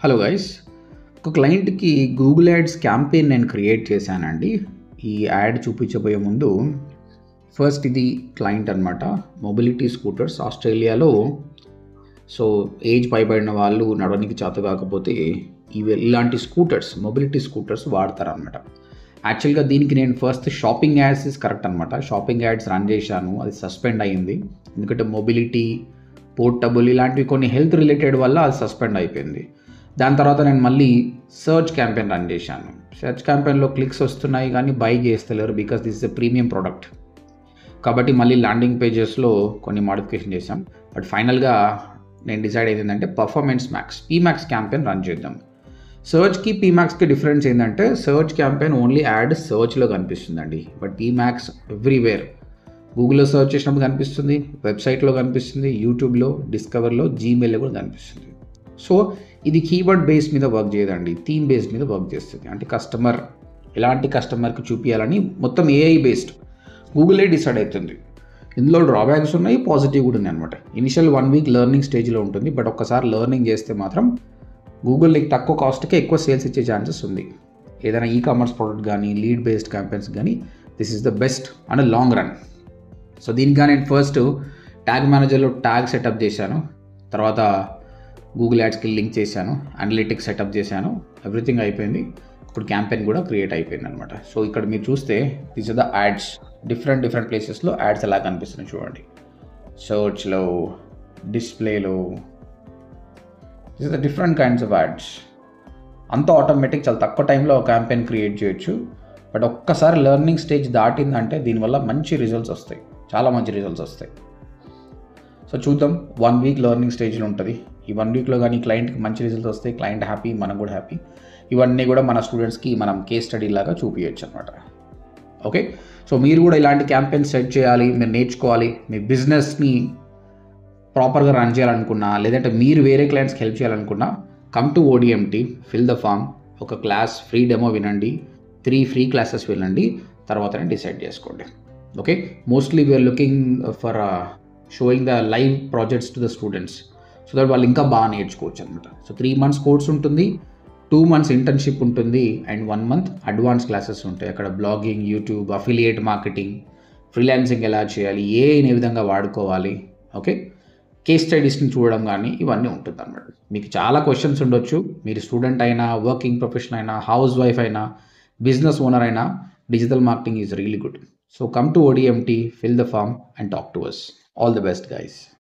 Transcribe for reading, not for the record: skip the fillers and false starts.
Hello guys, ఒక క్లయింట్కి Google ads campaign నేను క్రియేట్ చేశానండి. ఈ యాడ్ చూపించబోయే ముందు ఫస్ట్ ఇది క్లయింట్ అనమాట. మొబిలిటీ స్కూటర్స్ ఆస్ట్రేలియాలో. సో ఏజ్ పైబడిన వాళ్ళు నడవడానికి చేత కాకపోతే ఇలాంటి స్కూటర్స్, మొబిలిటీ స్కూటర్స్ వాడతారనమాట. యాక్చువల్గా దీనికి నేను first shopping ads is correct అనమాట. షాపింగ్ యాడ్స్ రన్ చేశాను, అది సస్పెండ్ అయ్యింది. ఎందుకంటే మొబిలిటీ, పోర్టబుల్ ఇలాంటివి కొన్ని హెల్త్ రిలేటెడ్ వల్ల అది సస్పెండ్ అయిపోయింది. దాని తర్వాత నేను మళ్ళీ సర్చ్ క్యాంపెయిన్ రన్ చేశాను. సర్చ్ క్యాంపెయిన్లో క్లిక్స్ వస్తున్నాయి కానీ బై చేస్తలేరు, because this is a premium product. కాబట్టి మళ్ళీ ల్యాండింగ్ పేజెస్లో కొన్ని మాడిఫికేషన్ చేశాం. బట్ ఫైనల్గా నేను డిసైడ్ అయ్యింది ఏంటంటే performance max, PMax campaign run చేద్దాం. సర్చ్కి పీమ్యాక్స్కి డిఫరెన్స్ ఏంటంటే సర్చ్ క్యాంపెయిన్ ఓన్లీ యాడ్ సర్చ్లో కనిపిస్తుందండి. But PMax everywhere. గూగుల్లో సర్చ్ చేసినప్పుడు కనిపిస్తుంది, వెబ్సైట్లో కనిపిస్తుంది, యూట్యూబ్లో, డిస్కవర్లో, జీమెయిల్లో కూడా కనిపిస్తుంది. సో ఇది కీవర్డ్ బేస్ మీద వర్క్ చేయదండి, థీమ్ బేస్ మీద వర్క్ చేస్తుంది. అంటే కస్టమర్ ఎలాంటి కస్టమర్కి చూపించాలని మొత్తం ఏఐ బేస్డ్ గూగులే డిసైడ్ అవుతుంది. ఇందులో డ్రాబ్యాక్స్ ఉన్నాయి, పాజిటివ్ కూడా ఉన్నాయి అనమాట. ఇనిషియల్ 1 వీక్ లెర్నింగ్ స్టేజ్లో ఉంటుంది. బట్ ఒక్కసారి లెర్నింగ్ చేస్తే మాత్రం గూగుల్ నీకు తక్కువ కాస్ట్కే ఎక్కువ సేల్స్ ఇచ్చే ఛాన్సెస్ ఉంది. ఏదైనా ఈ కామర్స్ ప్రోడక్ట్ కానీ, లీడ్ బేస్డ్ క్యాంపెయిన్స్ కానీ this is the best and long run. So దీనిగా నేను ఫస్ట్ ట్యాగ్ మేనేజర్లో ట్యాగ్ సెటప్ చేశాను. తర్వాత గూగుల్ యాడ్స్కి లింక్ చేశాను, అనలిటిక్స్ సెటప్ చేశాను, ఎవ్రీథింగ్ అయిపోయింది. ఇప్పుడు క్యాంపెయిన్ కూడా క్రియేట్ అయిపోయింది అనమాట. సో ఇక్కడ మీరు చూస్తే these are the ads. Different ప్లేసెస్లో యాడ్స్ ఎలా కనిపిస్తున్నాయి చూడండి. సర్చ్లో, డిస్ప్లేలో, this are the different kinds of ads. అంత ఆటోమేటిక్, చాలా తక్కువ టైంలో క్యాంపెయిన్ క్రియేట్ చేయొచ్చు. బట్ ఒక్కసారి లెర్నింగ్ స్టేజ్ దాటిందంటే దీనివల్ల మంచి రిజల్ట్స్ వస్తాయి, చాలా మంచి రిజల్ట్స్ వస్తాయి. సో చూద్దాం, 1 వీక్ లెర్నింగ్ స్టేజ్లో ఉంటుంది. ఈ 1 వీక్లో కానీ క్లయింట్కి మంచి రిజల్ట్స్ వస్తాయి, క్లయింట్ హ్యాపీ, మనం కూడా హ్యాపీ. ఇవన్నీ కూడా మన స్టూడెంట్స్కి మనం కేస్ స్టడీ లాగా చూపించచ్చు అనమాట. ఓకే, సో మీరు కూడా ఇలాంటి క్యాంపెయిన్ సెట్ చేయాలి, మీరు నేర్చుకోవాలి. మీ బిజినెస్ని ప్రాపర్గా రన్ చేయాలనుకున్నా, లేదంటే మీరు వేరే క్లయింట్స్కి హెల్ప్ చేయాలనుకున్నా, come to ODMT, fill the form. ఒక క్లాస్ ఫ్రీ డెమో వినండి, 3 ఫ్రీ క్లాసెస్ వినండి, తర్వాతనే డిసైడ్ చేసుకోండి. Okay, mostly we're looking for showing the live projects to the students, so that వాళ్ళు ఇంకా బాగా నేర్చుకోవచ్చు అనమాట. సో 3 months కోర్స్ ఉంటుంది, 2 months ఇంటర్న్షిప్ ఉంటుంది, అండ్ 1 month అడ్వాన్స్ క్లాసెస్ ఉంటాయి. అక్కడ blogging, YouTube, affiliate marketing, freelancing ఎలా చేయాలి, ఏ విధంగా వాడుకోవాలి, ఓకే, కేస్ స్టడీస్ని చూడడం కానీ ఇవన్నీ ఉంటుంది అనమాట. మీకు చాలా క్వశ్చన్స్ ఉండొచ్చు. మీరు స్టూడెంట్ అయినా, వర్కింగ్ ప్రొఫెషనల్ అయినా, హౌస్ వైఫ్ అయినా, బిజినెస్ ఓనర్ అయినా, digital marketing is really good. So come to ODMT, fill the form and talk to us. All the best, guys.